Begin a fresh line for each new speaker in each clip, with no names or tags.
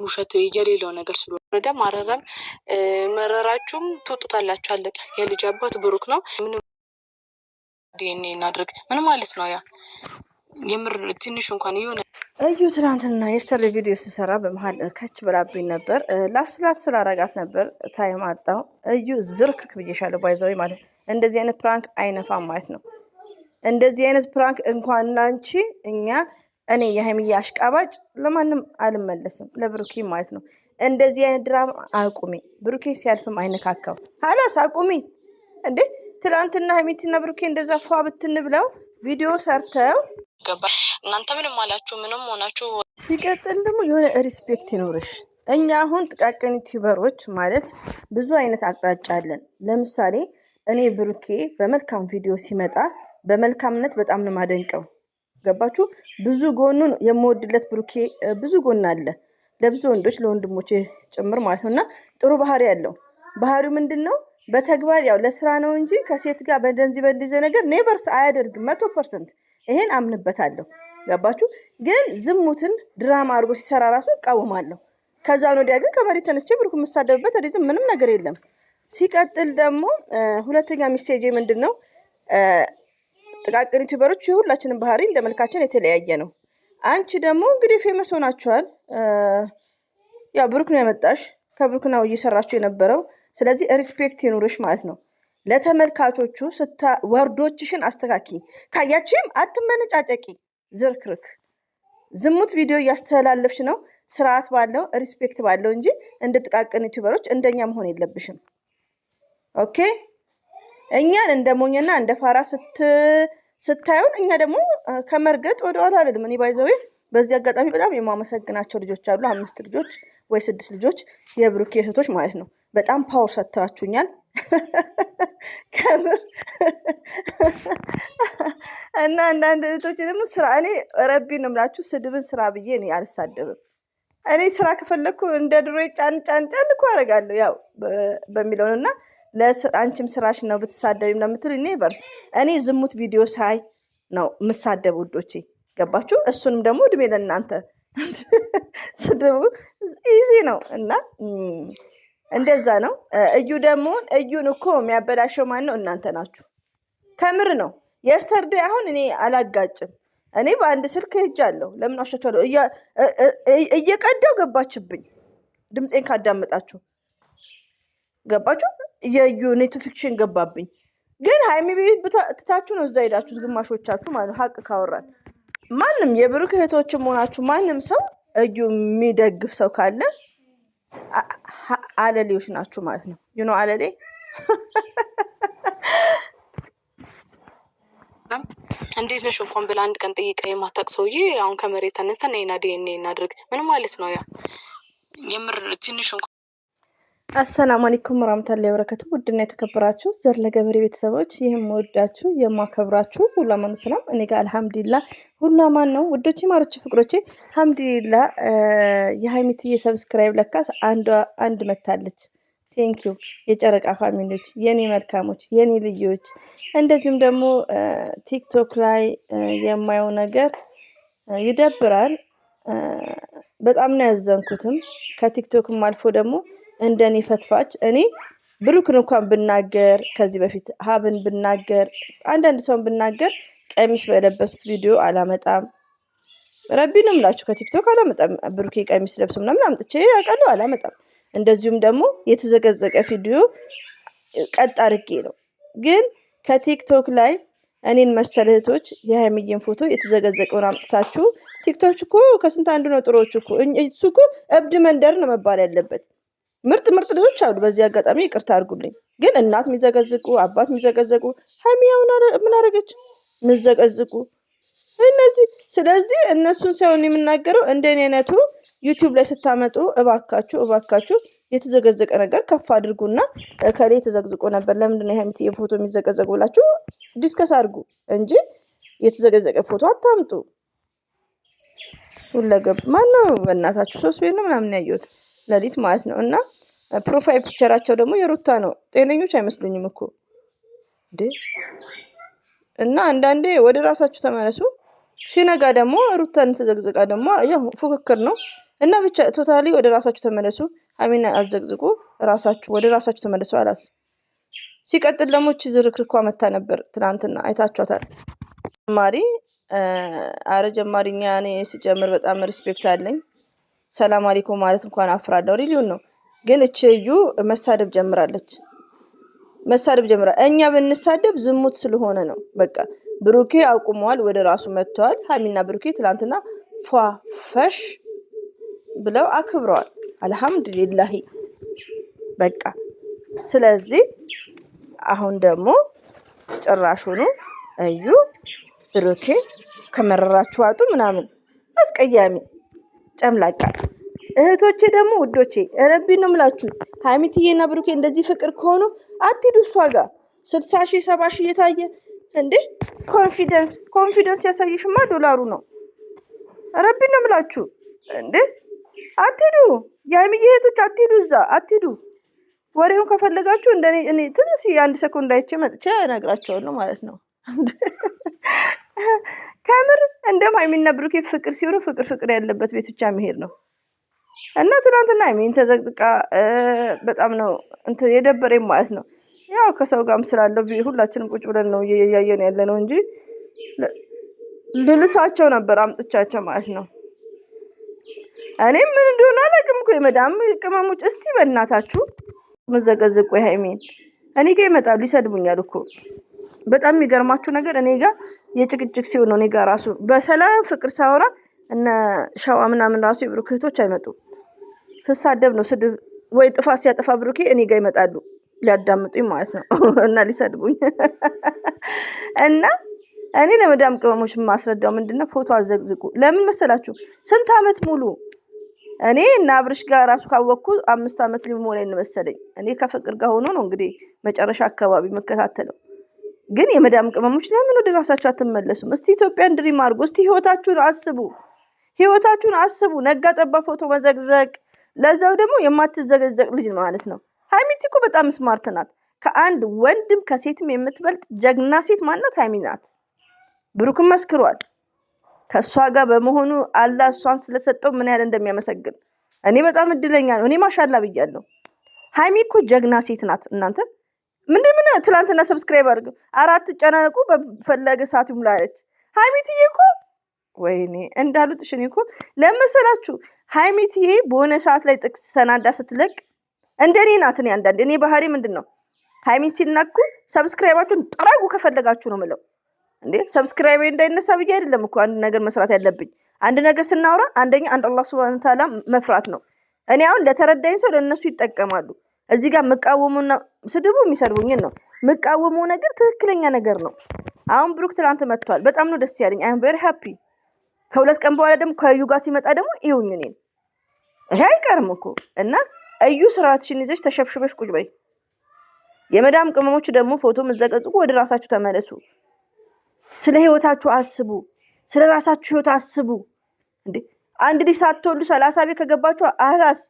ውሸት የሌለው ነገር ስለሆነ ደም አረረም መረራችሁም ትወጡታላችሁ። አለቀ። የልጅ አባት ብሩክ ነው። ምን ዲኤንኤ እናድርግ ምን ማለት ነው? ያ የምር ትንሽ እንኳን ይሆነ
እዩ ትናንትና የስተር ቪዲዮ ሲሰራ በመሃል ከች ብላብኝ ነበር። ላስላስ ስላረጋት ነበር ታይም አጣው። እዩ ዝርክርክ ብዬሻለሁ። ባይዘው ማለት እንደዚህ አይነት ፕራንክ አይነፋም ማለት ነው። እንደዚህ አይነት ፕራንክ እንኳን ላንቺ እኔ የሀይሚዬ አሽቃባጭ ለማንም አልመለስም፣ ለብሩኬ ማለት ነው። እንደዚህ አይነት ድራማ አቁሚ። ብሩኬ ሲያልፍም አይነካካው። ሀላስ አቁሚ እንዴ! ትላንትና ሀይሚትና ብሩኬ እንደዛ ፏ ብትን ብለው ቪዲዮ ሰርተው
ገባ። እናንተ ምንም አላችሁ ምንም ሆናችሁ።
ሲቀጥል ደግሞ የሆነ ሪስፔክት ይኖርሽ። እኛ አሁን ጥቃቅን ዩቲዩበሮች ማለት ብዙ አይነት አቅጣጫ አለን። ለምሳሌ እኔ ብሩኬ በመልካም ቪዲዮ ሲመጣ በመልካምነት በጣም ነው ማደንቀው። ገባችሁ? ብዙ ጎኑን የምወድለት ብሩኬ ብዙ ጎን አለ፣ ለብዙ ወንዶች ለወንድሞቼ ጭምር ማለት ነው። እና ጥሩ ባህሪ ያለው ባህሪው ምንድነው? በተግባር ያው ለስራ ነው እንጂ ከሴት ጋር በእንደዚህ ነገር ኔቨርስ አያደርግም። 100% ይሄን አምንበታለሁ። ገባችሁ? ግን ዝሙትን ድራማ አድርጎ ሲሰራ ራሱ እቃወማለሁ። ከዛ ነው ወዲያ ግን ከመሬት ተነስቼ ብሩክ የምሳደብበት ሪዝም ምንም ነገር የለም። ሲቀጥል ደግሞ ሁለተኛ ሚሴጅ ምንድነው? ጥቃቅን ዩቲዩበሮች የሁላችንም ባህሪ እንደ መልካችን የተለያየ ነው። አንቺ ደግሞ እንግዲህ ፌመስ ሆናችኋል። ያው ብሩክ ነው ያመጣሽ፣ ከብሩክ ነው እየሰራችሁ የነበረው። ስለዚህ ሪስፔክት ይኑርሽ ማለት ነው። ለተመልካቾቹ ወርዶችሽን አስተካኪ። ካያችሁም አትመነጫጨቂ። ዝርክርክ ዝሙት ቪዲዮ እያስተላለፍሽ ነው። ስርዓት ባለው ሪስፔክት ባለው እንጂ እንደ ጥቃቅን ዩቲዩበሮች እንደኛ መሆን የለብሽም። ኦኬ? እኛን እንደ ሞኝና እንደ ፋራ ስታዩን እኛ ደግሞ ከመርገጥ ወደ ኋላ አይደለም። እኔ ባይዘው በዚህ አጋጣሚ በጣም የማመሰግናቸው ልጆች አሉ። 5 ልጆች ወይ 6 ልጆች የብሩክ እህቶች ማለት ነው። በጣም ፓወር ሰጥታችሁኛል። ከምር እና አንዳንድ እህቶች ደግሞ ስራ እኔ ረቢ ነው የምላችሁ ስድብን ስራ ብዬ እኔ አልሳደብም። እኔ ስራ ከፈለኩ እንደ ድሮ ጫን እኮ አደርጋለሁ ያው በሚለው እና ለአንቺም ስራሽ ነው ብትሳደብም ለምትሉ ኔቨርስ እኔ ዝሙት ቪዲዮ ሳይ ነው የምሳደብ ውዶቼ። ገባችሁ? እሱንም ደግሞ እድሜ ለእናንተ። ስድቡ ኢዚ ነው እና እንደዛ ነው። እዩ ደግሞ እዩን እኮ የሚያበላሸው ማን ነው? እናንተ ናችሁ። ከምር ነው። የስተርዴ አሁን እኔ አላጋጭም። እኔ በአንድ ስልክ ሄጃለሁ። ለምን አሻቻለሁ? እየቀዳው ገባችብኝ። ድምፄን ካዳመጣችሁ ገባችሁ? የዩ ኖቲፊኬሽን ገባብኝ። ግን ሃይሚ ቤት ትታችሁ ነው እዛ ሄዳችሁት ግማሾቻችሁ ማለት ነው። ሀቅ ካወራን ማንም የብሩክ እህቶችም ሆናችሁ ማንም ሰው እዩ የሚደግፍ ሰው ካለ አለሌዎች ናችሁ ማለት ነው። ዩኖ አለሌ
እንዴት ነሽ እንኳን ብላ አንድ ቀን ጠይቃ የማታውቅ ሰውዬ አሁን ከመሬት ተነስተን ነይና ዲኤንኤ እናድርግ ምን ማለት ነው? ያ የምር ትንሽ
አሰላሙ አለይኩም ወራህመቱላሂ ወበረካቱ። ውድና የተከበራችሁ ዘር ለገበሬ ቤተሰቦች ይህም ወዳችሁ የማከብራችሁ ሁሉ አማን ሰላም። እኔ ጋር አልሐምዱሊላህ ሁሉ አማን ነው። ውዶቼ ማሮቼ ፍቅሮቼ አልሐምዱሊላህ። የሀይሚትዬ ሰብስክራይብ ለካስ አንድ መታለች። ቴንኪዩ የጨረቃ ፋሚሊዎች፣ የኔ መልካሞች፣ የኔ ልጆች። እንደዚሁም ደግሞ ቲክቶክ ላይ የማየው ነገር ይደብራል። በጣም ነው ያዘንኩትም። ከቲክቶክም አልፎ ደግሞ እንደኔ ፈትፋች እኔ ብሩክን እንኳን ብናገር ከዚህ በፊት ሀብን ብናገር አንዳንድ ሰውን ብናገር ቀሚስ በለበሱት ቪዲዮ አላመጣም። ረቢ ነው የምላችሁ ከቲክቶክ አላመጣም። ብሩኬ ቀሚስ ለብሶ ምናምን አምጥቼ አውቃለሁ አላመጣም። እንደዚሁም ደግሞ የተዘገዘቀ ቪዲዮ ቀጥ አድርጌ ነው። ግን ከቲክቶክ ላይ እኔን መሰል እህቶች የሀይሚዬን ፎቶ የተዘገዘቀውን አምጥታችሁ ቲክቶክ እኮ ከስንት አንዱ ነው ጥሮች እኮ እሱ እኮ እብድ መንደር ነው መባል ያለበት። ምርጥ ልጆች አሉ። በዚህ አጋጣሚ ይቅርታ አድርጉልኝ። ግን እናት የሚዘገዝቁ አባት የሚዘገዝቁ ሀይሚያው ምን አደረገች? የሚዘገዝቁ እነዚህ። ስለዚህ እነሱን ሳይሆን የምናገረው እንደኔ አይነቱ ዩቲዩብ ላይ ስታመጡ እባካችሁ የተዘገዘቀ ነገር ከፍ አድርጉና ከሌ ተዘግዝቆ ነበር ለምንድን ነው የሀይሚትዬ ፎቶ የሚዘገዘቁ ብላችሁ ዲስከስ አድርጉ እንጂ የተዘገዘቀ ፎቶ አታምጡ። ሁለገብ ማነው በእናታችሁ 3 ቤት ነው ምናምን ያየሁት ለሊት ማለት ነው። እና ፕሮፋይል ፒክቸራቸው ደግሞ የሩታ ነው። ጤነኞች አይመስሉኝም እኮ እንዴ። እና አንዳንዴ ወደ ራሳችሁ ተመለሱ። ሲነጋ ደግሞ ሩታን ተዘግዝቃ ደግሞ ያው ፉክክር ነው። እና ብቻ ቶታሊ ወደ ራሳችሁ ተመለሱ። ሀይሚና አዘግዝቁ ራሳችሁ ወደ ራሳችሁ ተመለሱ አላስ ሲቀጥል ደግሞ እቺ ዝርክርኳ መታ ነበር ትናንትና አይታችኋታል። ጀማሪ አረ ጀማሪኛ እኔ ሲጀምር በጣም ሪስፔክት አለኝ። ሰላም አለይኩም ማለት እንኳን አፍራለሁ። ሪሊውን ነው ግን እቺ እዩ መሳደብ ጀምራለች። እኛ ብንሳደብ ዝሙት ስለሆነ ነው። በቃ ብሩኬ አቁሟል፣ ወደ ራሱ መጥቷል። ሀይሚና ብሩኬ ትላንትና ፈሽ ብለው አክብረዋል። አልሐምዱሊላህ በቃ ስለዚህ አሁን ደግሞ ጭራሹኑ እዩ ብሩኬ ከመረራችሁ አጡ ምናምን አስቀያሚ ጨምላቃ። እህቶቼ ደግሞ ውዶቼ ረቢ ነው የምላችሁ ሀይሚትዬና ብሩኬ እንደዚህ ፍቅር ከሆኑ አትሂዱ እሷ ጋር 60 ሺህ 70 ሺህ እየታየ እንዴ ኮንፊደንስ ያሳይሽማ ዶላሩ ነው። ረቢ ነው የምላችሁ እንዴ አትሂዱ፣ የሀይሚዬ እህቶች አትሂዱ፣ እዛ አትሂዱ። ወሬውን ከፈለጋችሁ እንደኔ እኔ ትንሽ አንድ ሰኮንድ አይቼ መጥቼ እነግራቸዋለሁ ማለት ነው። ከምር እንደም ሀይሚና ብሩኬ ፍቅር ሲሆኑ ፍቅር ያለበት ቤት ብቻ መሄድ ነው። እና ትናንትና ሀይሚን ተዘቅዝቃ በጣም ነው እንትን የደበረኝ ማለት ነው። ያው ከሰው ጋርም ስላለው ሁላችንም ቁጭ ብለን ነው እያየን ያለ ነው እንጂ ልልሳቸው ነበር አምጥቻቸው ማለት ነው። እኔ ምን እንደሆነ አላውቅም እኮ የመዳም ቅመሞች እስቲ በእናታችሁ መዘቀዝቁ ሀይሚን እኔ ጋር ይመጣሉ ይሰድቡኛል እኮ። በጣም የሚገርማችሁ ነገር እኔ ጋር የጭቅጭቅ ሲሆን ነው እኔ ጋር ራሱ በሰላም ፍቅር ሳወራ እነ ሸዋ ምናምን ራሱ የብሩክ እህቶች አይመጡም። ስሳደብ ነው ስድብ ወይ ጥፋት ሲያጠፋ ብሩኬ እኔ ጋር ይመጣሉ ሊያዳምጡኝ ማለት ነው እና ሊሰድቡኝ። እና እኔ ለመዳም ቅመሞች የማስረዳው ምንድነው ፎቶ አዘግዝቁ። ለምን መሰላችሁ? ስንት አመት ሙሉ እኔ እና አብርሽ ጋር ራሱ ካወቅኩ 5 አመት ሊሞላኝ ነው መሰለኝ። እኔ ከፍቅር ጋር ሆኖ ነው እንግዲህ መጨረሻ አካባቢ መከታተለው። ግን የመዳም ቅመሞች ለምን ወደ ራሳችሁ አትመለሱም? እስቲ ኢትዮጵያን ድሪም አድርጉ። እስቲ ህይወታችሁን አስቡ። ነጋ ጠባ ፎቶ መዘግዘቅ፣ ለዛው ደግሞ የማትዘገዘቅ ልጅ ማለት ነው። ሀይሚቲ እኮ በጣም ስማርት ናት። ከአንድ ወንድም ከሴትም የምትበልጥ ጀግና ሴት ማናት? ሀይሚ ናት። ብሩክም መስክሯል። ከእሷ ጋር በመሆኑ አላህ እሷን ስለሰጠው ምን ያህል እንደሚያመሰግን እኔ በጣም እድለኛ ነው። እኔ ማሻላ ብያለሁ። ሀይሚ እኮ ጀግና ሴት ናት። እናንተ ምን ትላንትና ሰብስክራይብ አድርጉ፣ 4 ጨነቁ በፈለገ ሰዓት ይሙላለች ሀይሚትዬ እኮ ወይኔ እንዳሉት እሺ እኮ ለመሰላችሁ ሀይሚትዬ በሆነ ሰዓት ላይ ጥቅስ ሰናዳ ስትለቅ እንደኔ ናት። እኔ አንዳንዴ እኔ ባህሪ ምንድነው ሀይሚን ሲናኩ ሰብስክራይባችሁን ጥራጉ ከፈለጋችሁ ነው ምለው። እንዴ ሰብስክራይብ እንዳይነሳ ብዬ አይደለም እኮ አንድ ነገር መስራት ያለብኝ። አንድ ነገር ስናወራ አንደኛ አንድ አላህ Subhanahu Ta'ala መፍራት ነው። እኔ አሁን ለተረዳኝ ሰው ለነሱ ይጠቀማሉ። እዚህ ጋር መቃወሙና ስድቡ የሚሰድቡኝን ነው። መቃወሙ ነገር ትክክለኛ ነገር ነው። አሁን ብሩክ ትላንት መጥቷል። በጣም ነው ደስ ያለኝ። አይ አም ቬሪ ሃፒ። ከሁለት ቀን በኋላ ደግሞ ከዩ ጋር ሲመጣ ደግሞ ይሁን እኔ ይሄ አይቀርም እኮ እና እዩ ስራትሽን ይዘሽ ተሸብሽበሽ ቁጭ በይ። የመዳም ቅመሞች ደግሞ ፎቶ መዘቀዝቁ፣ ወደ ራሳችሁ ተመለሱ። ስለ ህይወታችሁ አስቡ። ስለ ራሳችሁ ህይወት አስቡ። እንዴ አንድ ልጅ ሳትወልዱ 30 ቤት ከገባችሁ አላስ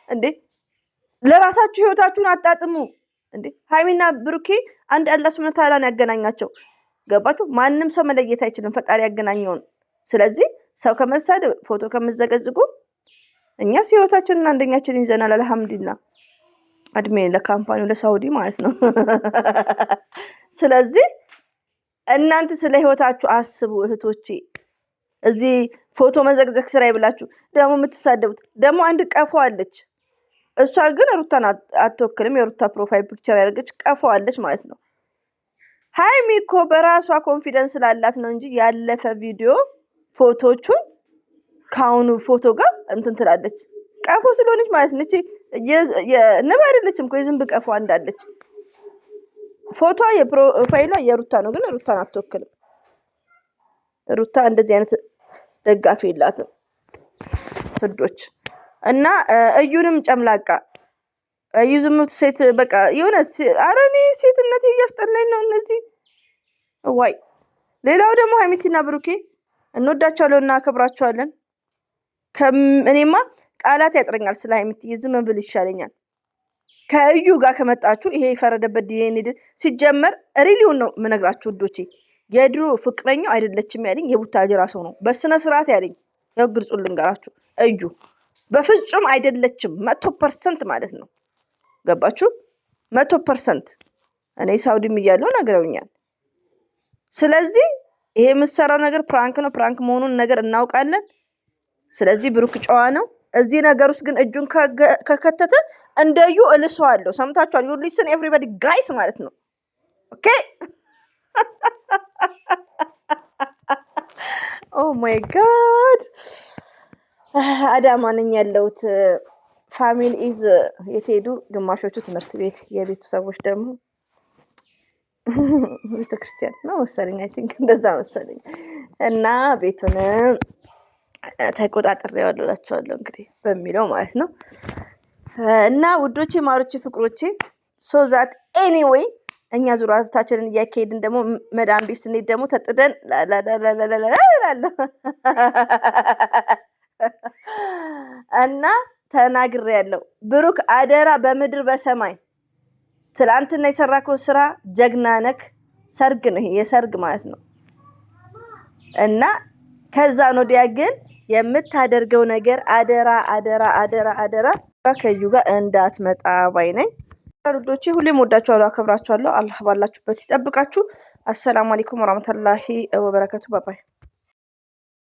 እንዴ ለራሳችሁ ህይወታችሁን አጣጥሙ። እንዴ ሀይሚና ብሩኬ አንድ አላህ Subhanahu Ta'ala ያገናኛቸው። ገባችሁ? ማንም ሰው መለየት አይችልም ፈጣሪ ያገናኘውን። ስለዚህ ሰው ከመሳደብ ፎቶ ከመዘቀዝቁ እኛስ ህይወታችንን አንደኛችን ይዘናል። አልሐምዱሊላህ አድሜ ለካምፓኒው ለሳውዲ ማለት ነው። ስለዚህ እናንተ ስለ ህይወታችሁ አስቡ እህቶቼ። እዚህ ፎቶ መዘግዘግ ስራ ይብላችሁ ደግሞ የምትሳደቡት ደግሞ አንድ ቀፎ አለች። እሷ ግን ሩታን አትወክልም። የሩታ ፕሮፋይል ፒክቸር ያደረገች ቀፎ አለች ማለት ነው። ሀይሚ እኮ በራሷ ኮንፊደንስ ስላላት ነው እንጂ ያለፈ ቪዲዮ ፎቶቹን ካሁኑ ፎቶ ጋር እንትን ትላለች። ቀፎ ስለሆነች ማለት ነው። እቺ የንብ አይደለችም እኮ የዝንብ ቀፎ እንዳለች። ፎቶ የፕሮፋይሏ የሩታ ነው፣ ግን ሩታን አትወክልም። ሩታ እንደዚህ አይነት ደጋፊ የላትም ፍዶች። እና እዩንም ጨምላቃ እዩ ዝሙት ሴት በቃ የሆነ ኧረ እኔ ሴትነት እያስጠላኝ ነው እነዚህ ዋይ። ሌላው ደግሞ ሀይሚቲና ብሩኬ እንወዳቸዋለን እና አከብራቸዋለን። እኔማ ቃላት ያጥረኛል ስለ ሀይሚቲ ዝም ብል ይሻለኛል። ከእዩ ጋር ከመጣችሁ ይሄ የፈረደበት ዲኤንኤ ሲጀመር ሪሊውን ነው የምነግራችሁ ውዶቼ። የድሮ ፍቅረኛው አይደለችም ያለኝ የቡታጅራ ሰው ነው በስነ ስርዓት ያለኝ። ያው ግልጹን ልንገራችሁ እዩ በፍጹም አይደለችም 100% ማለት ነው። ገባችሁ? 100% እኔ ሳውዲም እያለሁ ነግረውኛል። ስለዚህ ይሄ የምትሰራው ነገር ፕራንክ ነው። ፕራንክ መሆኑን ነገር እናውቃለን። ስለዚህ ብሩክ ጨዋ ነው። እዚህ ነገር ውስጥ ግን እጁን ከከተተ እንደዩ እልሰዋለሁ። ሰምታችኋል? ዩ ሊስን ኤቭሪባዲ ጋይስ ማለት ነው። ኦኬ ኦ ማይ ጋድ አዳማ ነኝ ያለሁት። ፋሚሊ ኢዝ የት ሄዱ? ግማሾቹ ትምህርት ቤት፣ የቤቱ ሰዎች ደግሞ ቤተክርስቲያን ነው መሰለኝ። አይ ቲንክ እንደዛ መሰለኝ። እና ቤቱን ተቆጣጥሬዋለሁ እላቸዋለሁ እንግዲህ በሚለው ማለት ነው። እና ውዶቼ ማሮቼ ፍቅሮቼ ሶ ዛት ኤኒዌይ እኛ ዙራታችንን እያካሄድን ደግሞ መዳም ቤት ስንሄድ ደግሞ ተጥደን ላላላላላላ እና ተናግሬያለሁ። ብሩክ አደራ በምድር በሰማይ ትላንትና የሰራከው ስራ ጀግና ነክ። ሰርግ ነው ይሄ የሰርግ ማለት ነው። እና ከዛ ነው ዲያ ግን የምታደርገው ነገር አደራ አደራ አደራ አደራ ከዩ ጋር እንዳትመጣ ባይ ነኝ። ውዶቼ ሁሌም ወዳችኋለሁ፣ አከብራችኋለሁ። አላህ ባላችሁበት ይጠብቃችሁ። አሰላሙ አለይኩም ወራህመቱላሂ ወበረካቱ። ባባይ